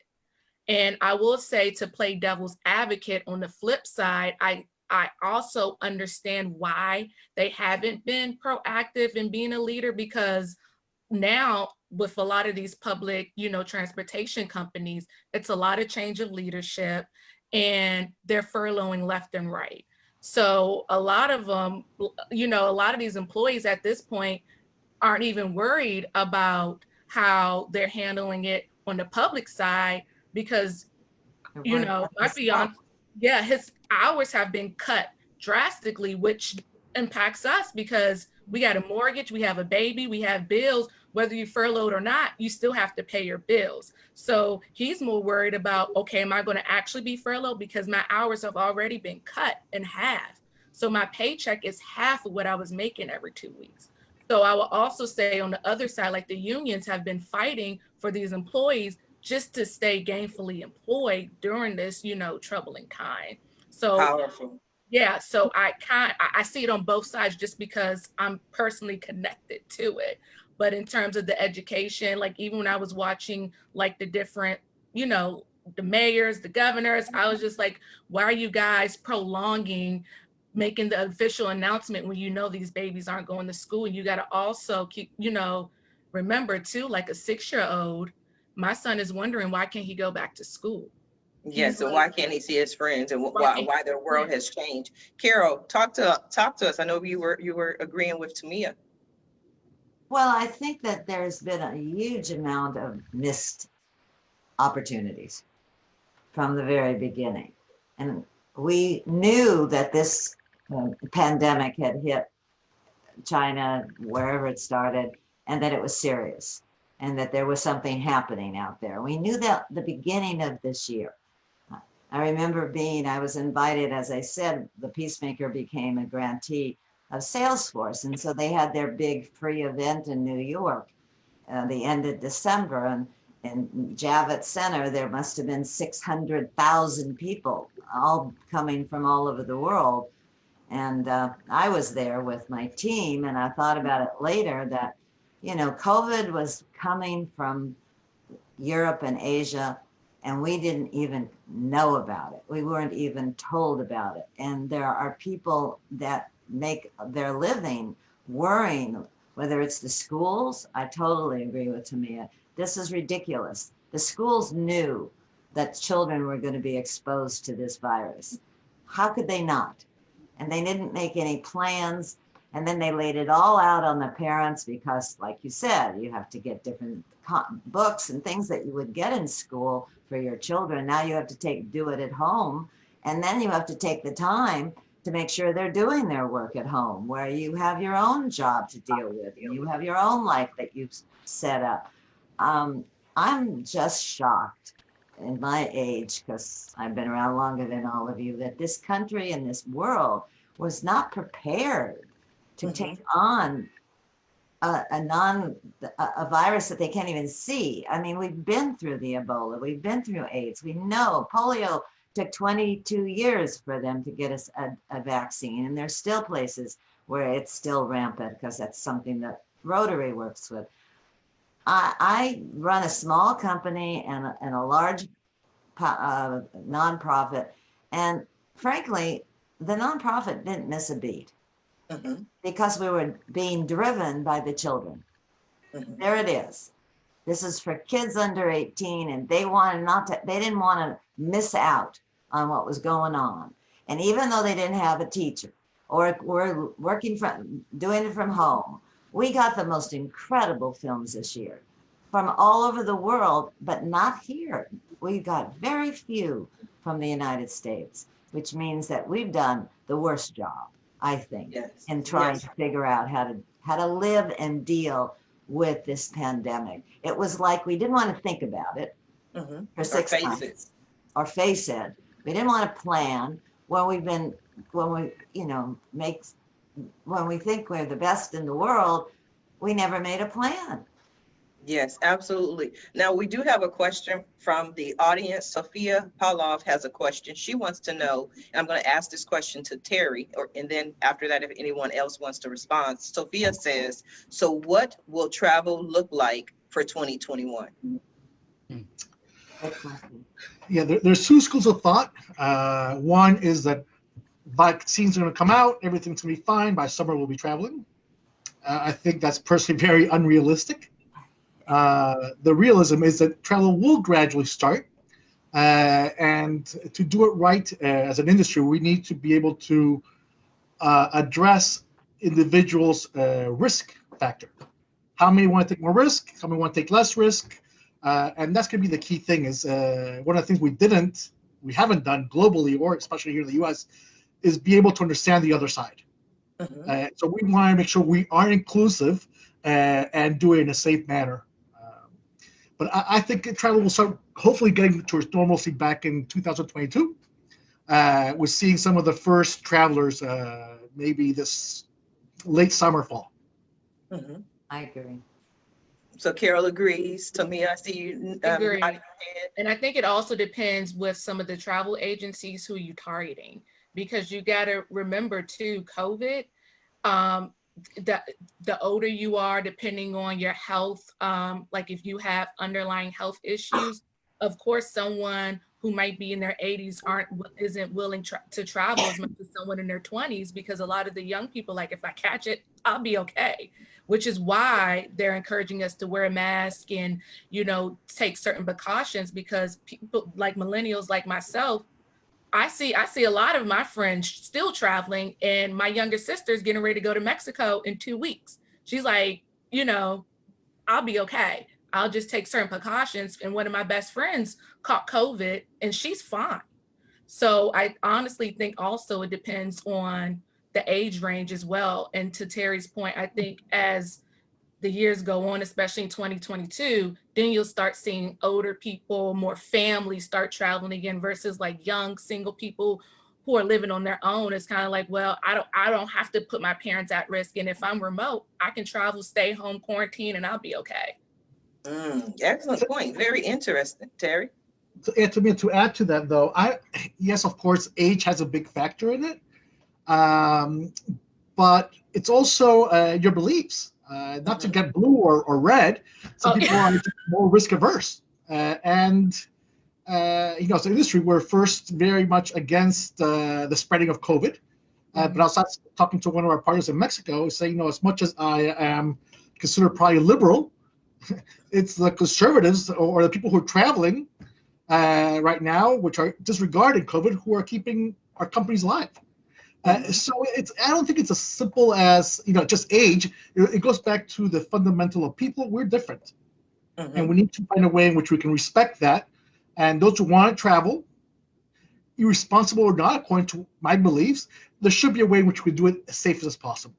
And I will say, to play devil's advocate, on the flip side, I also understand why they haven't been proactive in being a leader, because now with a lot of these public, transportation companies, it's a lot of change of leadership and they're furloughing left and right. So a lot of them, a lot of these employees at this point aren't even worried about how they're handling it on the public side, because my fiance, his hours have been cut drastically, which impacts us because we got a mortgage, we have a baby, we have bills. Whether you furloughed or not, you still have to pay your bills. So he's more worried about, okay, am I going to actually be furloughed because my hours have already been cut in half? So my paycheck is half of what I was making every 2 weeks. So I will also say, on the other side, like the unions have been fighting for these employees just to stay gainfully employed during this, troubling time. So Powerful. yeah, so I see it on both sides just because I'm personally connected to it. But in terms of the education, like even when I was watching like the different, the mayors, the governors, I was just like, why are you guys prolonging making the official announcement when these babies aren't going to school? And you got to also keep, remember too, like a 6-year-old, my son is wondering, why can't he go back to school? Yes, and why can't he see his friends, and why their world has changed? Carol, talk to us. I know you were agreeing with Tamia. Well, I think that there's been a huge amount of missed opportunities from the very beginning. And we knew that this pandemic had hit China, wherever it started, and that it was serious, and that there was something happening out there. We knew that the beginning of this year. I remember I was invited, as I said, the Peacemaker became a grantee of Salesforce. And so they had their big free event in New York, the end of December. And in Javits Center, there must have been 600,000 people, all coming from all over the world. And I was there with my team, and I thought about it later that, COVID was coming from Europe and Asia, and we didn't even know about it. We weren't even told about it. And there are people that make their living worrying, whether it's the schools. I totally agree with Tamia. This is ridiculous. The schools knew that children were going to be exposed to this virus. How could they not? And they didn't make any plans. And then they laid it all out on the parents because, like you said, you have to get different books and things that you would get in school for your children. Now you have to do it at home. And then you have to take the time to make sure they're doing their work at home, where you have your own job to deal with, and you have your own life that you've set up. I'm just shocked in my age, because I've been around longer than all of you, that this country and this world was not prepared to take on a virus that they can't even see. I mean, we've been through the Ebola, we've been through AIDS, we know polio took 22 years for them to get us a vaccine. And there's still places where it's still rampant, because that's something that Rotary works with. I run a small company and a large nonprofit. And frankly, the nonprofit didn't miss a beat because we were being driven by the children. There it is. This is for kids under 18, and they didn't want to miss out on what was going on. And even though they didn't have a teacher or were doing it from home, we got the most incredible films this year. from all over the world, but not here. We got very few from the United States, which means that we've done the worst job, I think, Yes. in trying Yes. to figure out how to live and deal with this pandemic. It was like we didn't want to think about it Mhm. for 6 months or face it. We didn't want to plan when we think we're the best in the world, we never made a plan. Yes, absolutely. Now, we do have a question from the audience. Sophia Pavlov has a question. She wants to know, and I'm going to ask this question to Terry, and then after that, if anyone else wants to respond. Sophia says, so what will travel look like for 2021? Good question. Yeah, there's two schools of thought. One is that vaccines are going to come out, everything's going to be fine. By summer, we'll be traveling. I think that's personally very unrealistic. The realism is that travel will gradually start. And to do it right as an industry, we need to be able to address individuals' risk factor. How many want to take more risk? How many want to take less risk? And that's going to be the key thing is one of the things we haven't done globally, or especially here in the US, is be able to understand the other side. Mhm. So we want to make sure we are inclusive and do it in a safe manner. But I think travel will start hopefully getting towards normalcy back in 2022. We're seeing some of the first travelers maybe this late summer, fall. Mhm. I agree. So Carol agrees. Tamia, I see you Agree. nodding your head. And I think it also depends with some of the travel agencies who you're targeting, because you got to remember too, COVID, the older you are, depending on your health, like if you have underlying health issues, of course, someone who might be in their 80s isn't willing to travel as much as someone in their 20s, because a lot of the young people, like, if I catch it, I'll be okay, which is why they're encouraging us to wear a mask and, take certain precautions, because people like millennials like myself, I see a lot of my friends still traveling, and my younger sister's getting ready to go to Mexico in 2 weeks. She's like, I'll be okay. I'll just take certain precautions. And one of my best friends caught COVID and she's fine. So I honestly think also it depends on the age range as well. And to Terry's point, I think as the years go on, especially in 2022, then you'll start seeing older people, more families start traveling again versus like young single people who are living on their own. It's kind of like, well, I don't have to put my parents at risk. And if I'm remote, I can travel, stay home, quarantine, and I'll be okay. Excellent point. Very interesting, Terry. To add to that, though, yes, of course, age has a big factor in it, but it's also your beliefs. Not to get blue or red, some people are more risk averse, and so industry, we're first very much against the spreading of COVID. But I was talking to one of our partners in Mexico, saying, as much as I am considered probably liberal, it's the conservatives or the people who are traveling right now, which are disregarding COVID, who are keeping our companies alive. So I don't think it's as simple as just age. It goes back to the fundamental of people. We're different, and we need to find a way in which we can respect that. And those who want to travel, irresponsible or not, according to my beliefs, there should be a way in which we do it as safe as possible.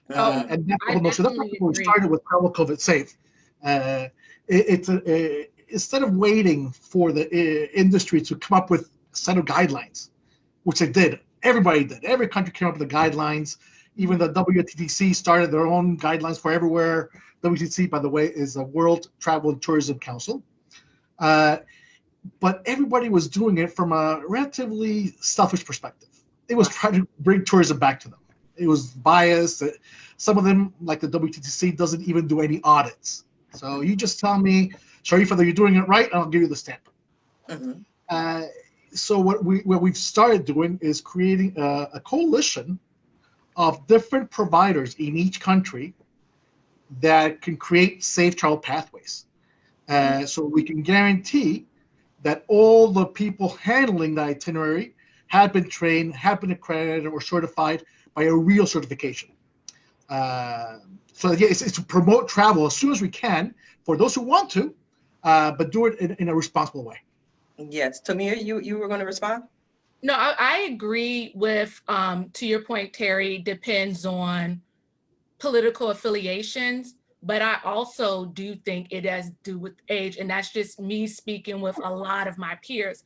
And that's the whole notion. That's why we started with travel COVID safe. Instead of waiting for the industry to come up with a set of guidelines, which they did. Everybody did. Every country came up with the guidelines. Even the WTTC started their own guidelines for everywhere. WTTC, by the way, is the World Travel and Tourism Council. But everybody was doing it from a relatively selfish perspective. It was trying to bring tourism back to them. It was biased. Some of them, like the WTTC, doesn't even do any audits. So you just tell me, Sharifa, that you're doing it right, and I'll give you the stamp. So what we've started doing is creating a coalition of different providers in each country that can create safe travel pathways. So we can guarantee that all the people handling the itinerary have been trained, have been accredited or certified by a real certification. So yeah, it's to promote travel as soon as we can for those who want to, but do it in a responsible way. Yes, Tamia, you were going to respond? No, I agree with, to your point, Terry, depends on political affiliations, but I also do think it has to do with age, and that's just me speaking with a lot of my peers.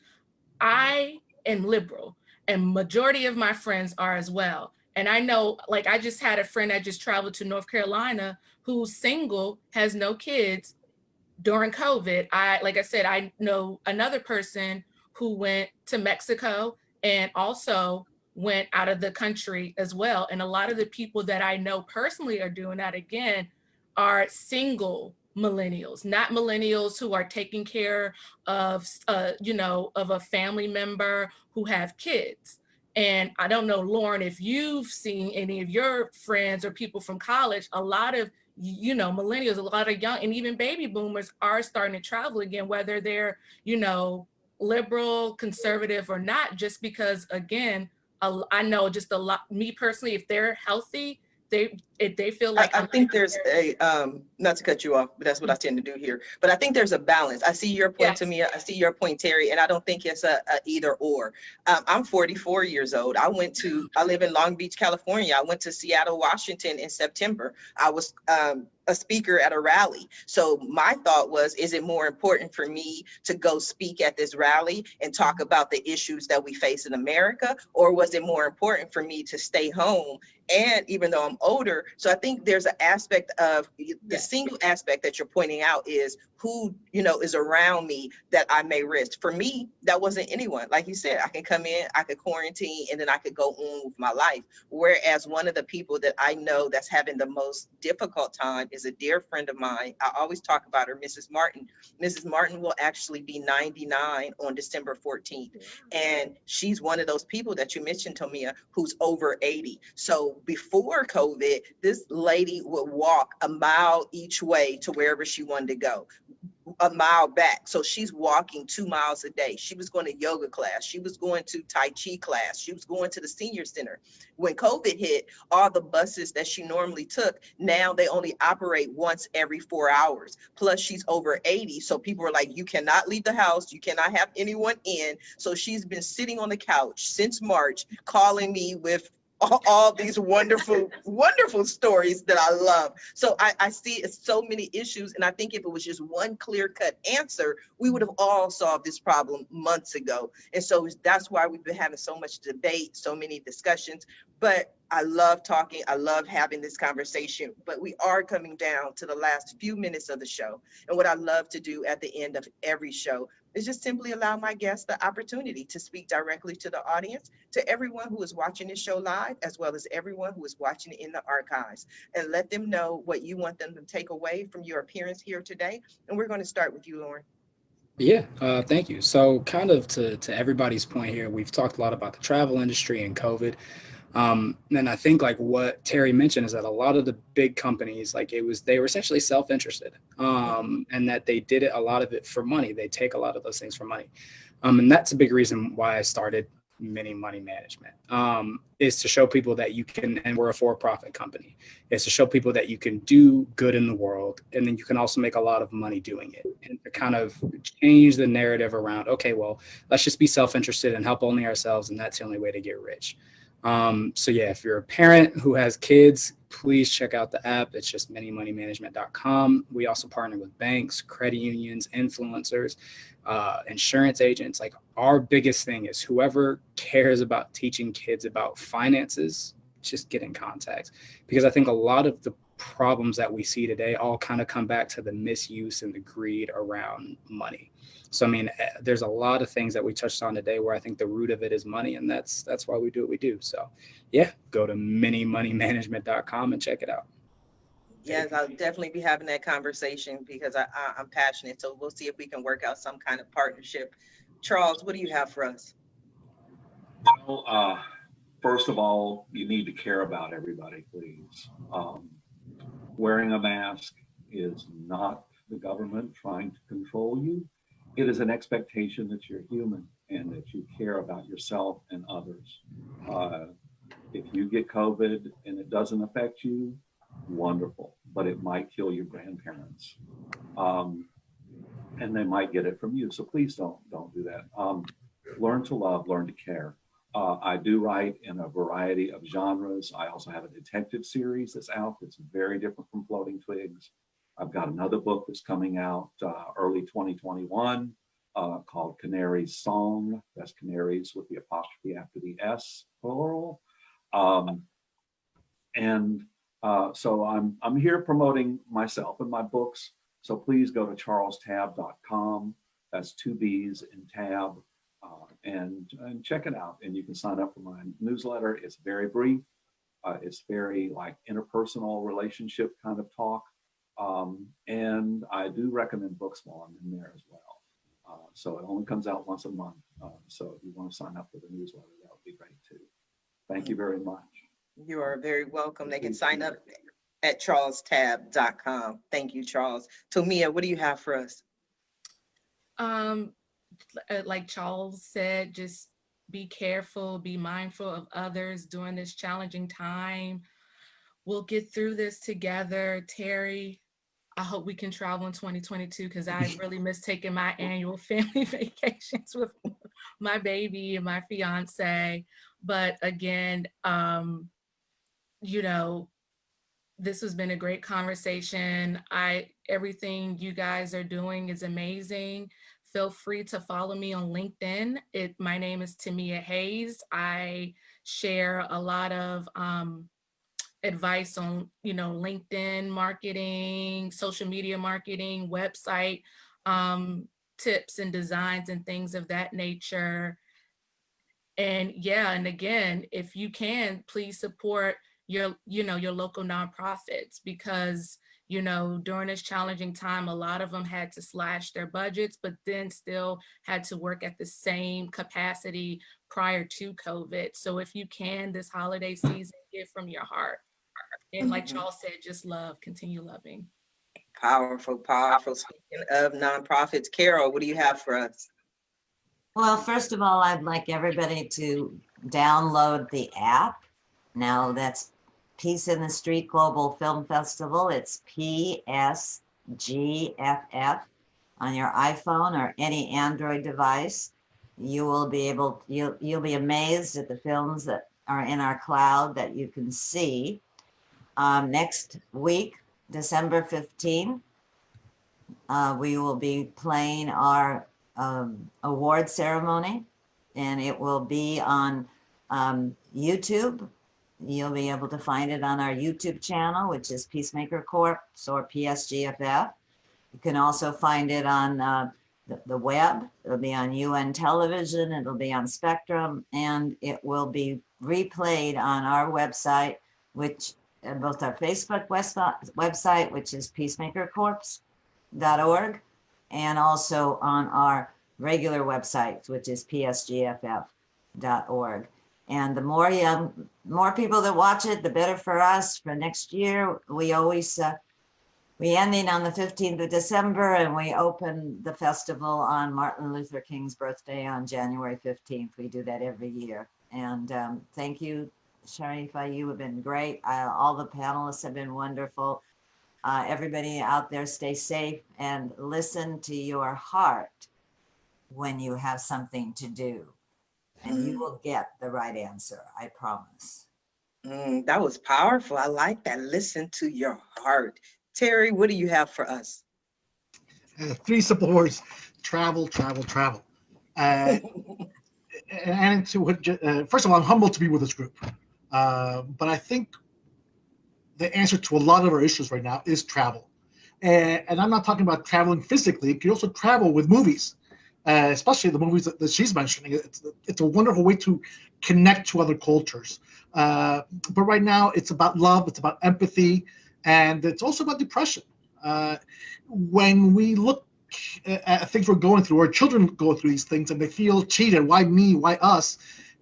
I am liberal, and majority of my friends are as well. And I know, like, I just had a friend that just traveled to North Carolina who's single, has no kids during COVID. Like I said, I know another person who went to Mexico and also went out of the country as well. And a lot of the people that I know personally are doing that again are single millennials, not millennials who are taking care of, of a family member who have kids. And I don't know, Lorne, if you've seen any of your friends or people from college, a lot of millennials, a lot of young and even baby boomers are starting to travel again, whether they're, liberal, conservative or not, just because, again, I know just a lot, me personally, if they're healthy, they feel like I think there's a not to cut you off, but that's what I tend to do here. But I think there's a balance. I see your point, yes. Tamia. I see your point, Terry, and I don't think it's a either or. I'm 44 years old. I live in Long Beach, California. I went to Seattle, Washington in September. I was a speaker at a rally. So my thought was, is it more important for me to go speak at this rally and talk about the issues that we face in America? Or was it more important for me to stay home? And even though I'm older, so I think there's an aspect of the single aspect that you're pointing out is who, is around me that I may risk. For me, that wasn't anyone. Like you said, I can come in, I could quarantine, and then I could go on with my life. Whereas one of the people that I know that's having the most difficult time is a dear friend of mine. I always talk about her, Mrs. Martin. Mrs. Martin will actually be 99 on December 14th. And she's one of those people that you mentioned, Tomia, who's over 80. So before COVID, this lady would walk a mile each way to wherever she wanted to go, a mile back. So she's walking 2 miles a day. She was going to yoga class. She was going to Tai Chi class. She was going to the senior center. When COVID hit, all the buses that she normally took, now they only operate once every 4 hours. Plus she's over 80. So people are like, you cannot leave the house. You cannot have anyone in. So she's been sitting on the couch since March, calling me with all these wonderful, wonderful stories that I love. So I see so many issues. And I think if it was just one clear-cut answer, we would have all solved this problem months ago. And so that's why we've been having so much debate, so many discussions. But I love talking. I love having this conversation. But we are coming down to the last few minutes of the show. And what I love to do at the end of every show is just simply allow my guests the opportunity to speak directly to the audience, to everyone who is watching this show live, as well as everyone who is watching it in the archives, and let them know what you want them to take away from your appearance here today. And we're going to start with you, Lorne. Yeah, thank you. So kind of to everybody's point here, we've talked a lot about the travel industry and COVID. And I think like what Terry mentioned is that a lot of the big companies, they were essentially self-interested, and that they did a lot of it for money. They take a lot of those things for money. And that's a big reason why I started Mini Money Management, is to show people that you can, and we're a for-profit company, is to show people that you can do good in the world. And then you can also make a lot of money doing it, and to kind of change the narrative around, okay, well, let's just be self-interested and help only ourselves. And that's the only way to get rich. So yeah, if you're a parent who has kids, please check out the app. It's just minimoneymanagement.com. We also partner with banks, credit unions, influencers, insurance agents. Like, our biggest thing is whoever cares about teaching kids about finances, just get in contact, because I think a lot of the problems that we see today all kind of come back to the misuse and the greed around money. So, I mean, there's a lot of things that we touched on today where I think the root of it is money, and that's why we do what we do. So yeah, go to minimoneymanagement.com and check it out. Yes, I'll definitely be having that conversation because I'm passionate. So we'll see if we can work out some kind of partnership. Charles, what do you have for us? Well, first of all, you need to care about everybody, please. Wearing a mask is not the government trying to control you. It is an expectation that you're human and that you care about yourself and others. If you get COVID and it doesn't affect you, wonderful, but it might kill your grandparents. And they might get it from you. So please don't do that. Learn to love, learn to care. I do write in a variety of genres. I also have a detective series that's out that's very different from Floating Twigs. I've got another book that's coming out early 2021 called Canary's Song. That's canaries with the apostrophe after the S, plural. So I'm here promoting myself and my books. So please go to charlestab.com. That's 2 B's in tab, and check it out. And you can sign up for my newsletter. It's very brief. It's very like interpersonal relationship kind of talk. And I do recommend books while I'm in there as well. So it only comes out once a month. So if you want to sign up for the newsletter, that would be great too. Thank you very much. You are very welcome. They can sign up at charlestab.com. Thank you, Charles. Tomia, what do you have for us? Like Charles said, just be careful, be mindful of others during this challenging time. We'll get through this together. Terry, I hope we can travel in 2022 because I really miss taking my annual family vacations with my baby and my fiance. But again, you know, this has been a great conversation. Everything you guys are doing is amazing. Feel free to follow me on LinkedIn. My name is Tamia Hayes. I share a lot of advice on, LinkedIn marketing, social media marketing, website tips and designs and things of that nature. And again, if you can, please support your local nonprofits because, during this challenging time, a lot of them had to slash their budgets, but then still had to work at the same capacity prior to COVID. So if you can, this holiday season, give from your heart. And like Charles said, just love, continue loving. Powerful, powerful. Speaking of nonprofits, Carol, what do you have for us? Well, first of all, I'd like everybody to download the app. Now that's Peace in the Street Global Film Festival. It's PSGFF on your iPhone or any Android device. You will be you'll be amazed at the films that are in our cloud that you can see. Next week, December 15, we will be playing our award ceremony, and it will be on YouTube. You'll be able to find it on our YouTube channel, which is Peacemaker Corp or PSGFF. You can also find it on the web. It'll be on UN Television, it'll be on Spectrum, and it will be replayed on our website, which both our Facebook website, which is peacemakercorps.org, and also on our regular website, which is psgff.org. And the more people that watch it, the better for us. For next year, we always we ending on the 15th of December, and we open the festival on Martin Luther King's birthday on January 15th. We do that every year. And thank you, Sharifa, you have been great. All the panelists have been wonderful. Everybody out there, stay safe and listen to your heart when you have something to do. And you will get the right answer, I promise. That was powerful. I like that. Listen to your heart. Terry, what do you have for us? 3 simple words: travel, travel, travel. And to what, first of all, I'm humbled to be with this group. But I think the answer to a lot of our issues right now is travel. And I'm not talking about traveling physically. You can also travel with movies, especially the movies that she's mentioning. It's a wonderful way to connect to other cultures. But right now, it's about love, it's about empathy, and it's also about depression. When we look at things we're going through, our children go through these things and they feel cheated. Why me? Why us?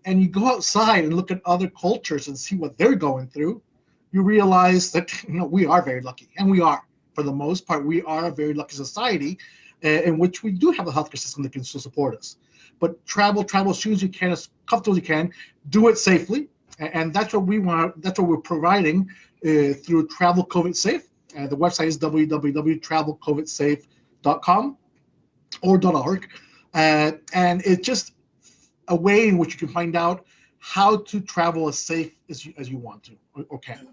And you go outside and look at other cultures and see what they're going through, you realize that we are very lucky, and we are, for the most part, we are a very lucky society in which we do have a healthcare system that can still support us. But travel as soon as you can, as comfortable as you can, do it safely, and that's what we want. That's what we're providing through Travel COVID Safe. The website is www.travelcovidsafe.com or .org. And it's just a way in which you can find out how to travel as safe as you want to or can.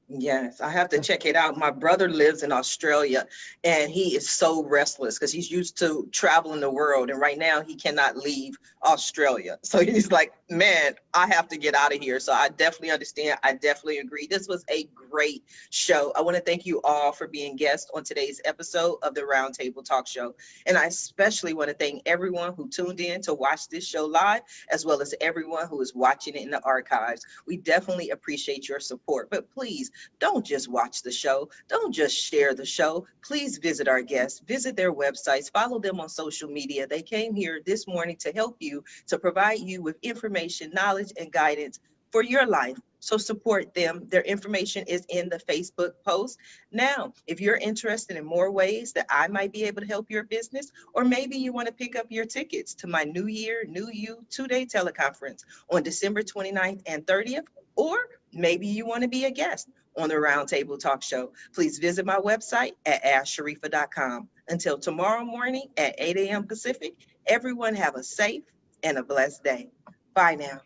Yes, I have to check it out. My brother lives in Australia and he is so restless because he's used to traveling the world. And right now he cannot leave Australia. So he's like, man, I have to get out of here. So I definitely understand. I definitely agree. This was a great show. I want to thank you all for being guests on today's episode of the Roundtable Talk Show. And I especially want to thank everyone who tuned in to watch this show live, as well as everyone who is watching it in the archives. We definitely appreciate your support, but please don't just watch the show. Don't just share the show. Please visit our guests, visit their websites, follow them on social media. They came here this morning to help you, to provide you with information, knowledge, and guidance for your life. So support them. Their information is in the Facebook post. Now, if you're interested in more ways that I might be able to help your business, or maybe you want to pick up your tickets to my New Year, New You 2-day teleconference on December 29th and 30th, or maybe you want to be a guest on the Roundtable Talk Show, please visit my website at asksharifa.com. Until tomorrow morning at 8 a.m. Pacific, everyone have a safe and a blessed day. Bye now.